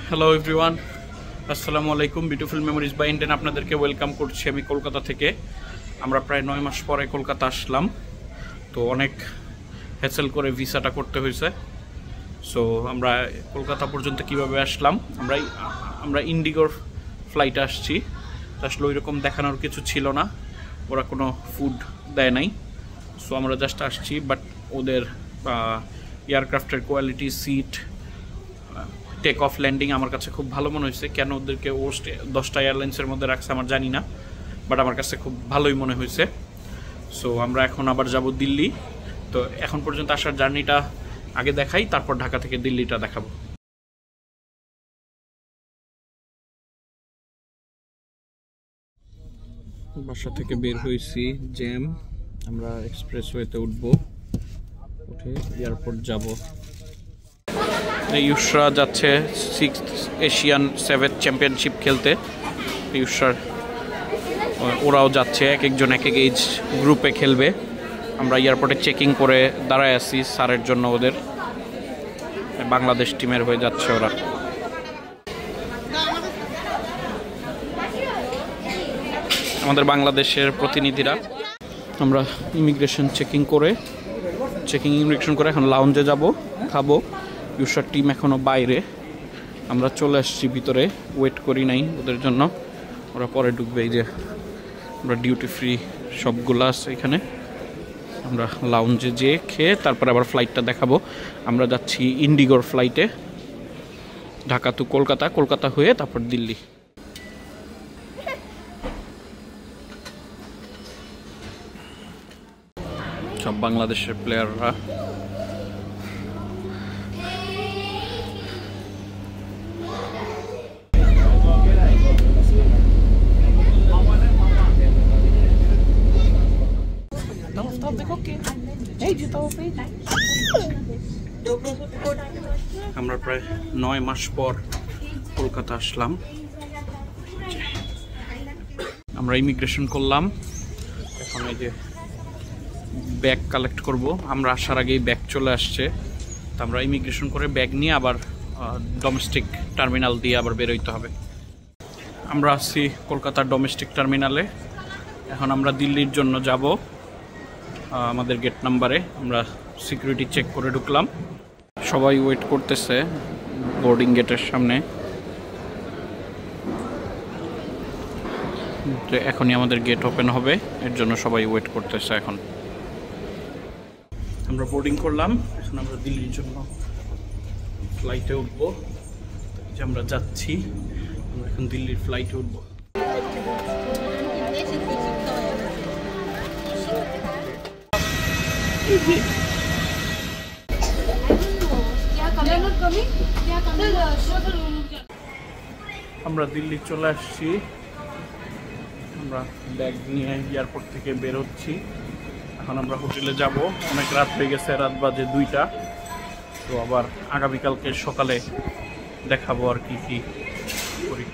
Hello everyone, আসসালামু আলাইকুম। Beautiful memories by intent আপনাদেরকে ওয়েলকাম করছি আমি কলকাতা থেকে। আমরা প্রায় 9 মাস পরে কলকাতা আসলাম, তো অনেক হ্যাসেল করে ভিসাটা করতে হয়েছে। সো আমরা কলকাতা পর্যন্ত কিভাবে আসলাম, আমরা ইন্ডিগোর ফ্লাইটে আসছি। আসলে ওই রকম দেখানোর কিছু ছিল না, ওরা কোনো ফুড দেয় নাই। সো আমরা জাস্ট আসছি, বাট ওদের এয়ারক্রাফটের quality, seat, take off landing আমার কাছে খুব ভালো মনে হয়েছে। কেন ওদেরকে 10টা এয়ারলাইন্সের মধ্যে রাখছে আমার জানি না, বাট আমার কাছে খুব ভালোই মনে হয়েছে। সো আমরা এখন আবার যাব দিল্লি। তো এখন পর্যন্ত আসার জার্নিটা আগে দেখাই, তারপর ঢাকা থেকে দিল্লিটা দেখাবো। বাসা থেকে বের হয়েছি, জ্যাম। আমরা এক্সপ্রেসওয়েতে উঠবো, উঠে এয়ারপোর্ট যাব। ইউসরা যাচ্ছে 6th এশিয়ান 7th চ্যাম্পিয়নশিপ খেলতে। ইউসরার ওরাও যাচ্ছে, এক একজন এক এক এজ গ্রুপে খেলবে। আমরা এয়ারপোর্টে চেকিং করে দাঁড়ায় আছি স্যারের জন্য। ওদের বাংলাদেশ টিমের হয়ে যাচ্ছে ওরা। আমাদের বাংলাদেশের প্রতিনিধিরা। আমরা ইমিগ্রেশন করে এখন লাউঞ্জে যাব, খাবো। ইউসার টিম এখনও বাইরে, আমরা চলে আসছি ভিতরে, ওয়েট করি নাই ওদের জন্য। ওরা পরে ঢুকবে। এই যে আমরা ডিউটি ফ্রি সবগুলো আছে এখানে। আমরা লাউঞ্জে যেয়ে খেয়ে তারপরে আবার ফ্লাইটটা দেখাবো। আমরা যাচ্ছি ইন্ডিগোর ফ্লাইটে, ঢাকা টু কলকাতা, কলকাতা হয়ে তারপর দিল্লি। সব বাংলাদেশের প্লেয়াররা। আমরা প্রায় 9 মাস পর কলকাতা আসলাম। আমরা ইমিগ্রেশন করলাম, এখন এই যে ব্যাগ কালেক্ট করব। আমরা আসার আগেই ব্যাগ চলে আসছে, তো আমরা ইমিগ্রেশন করে ব্যাগ নিয়ে আবার ডোমেস্টিক টার্মিনাল দিয়ে আবার বেরোইতে হবে। আমরা আছি কলকাতার ডোমেস্টিক টার্মিনালে। এখন আমরা দিল্লির জন্য যাব। আমাদের গেট নাম্বারে আমরা সিকিউরিটি চেক করে ঢুকলাম। সবাই ওয়েট করতেছে বোর্ডিং গেটের সামনে। এখনই আমাদের গেট ওপেন হবে, এর জন্য সবাই ওয়েট করতেছে। এখন আমরা বোর্ডিং করলাম, এখন আমরা দিল্লির জন্য ফ্লাইটে উঠবো। যে আমরা যাচ্ছি, আমরা এখন দিল্লির ফ্লাইটে উঠবো। আমরা দিল্লি চলে আসছি। আমরা ব্যাগ নিয়ে এয়ারপোর্ট থেকে বের হচ্ছি। এখন আমরা হোটেলে যাব। অনেক রাত হয়ে গেছে, রাত বাজে 2টা। তো আবার আগামীকালকে সকালে দেখাবো আর কি করি।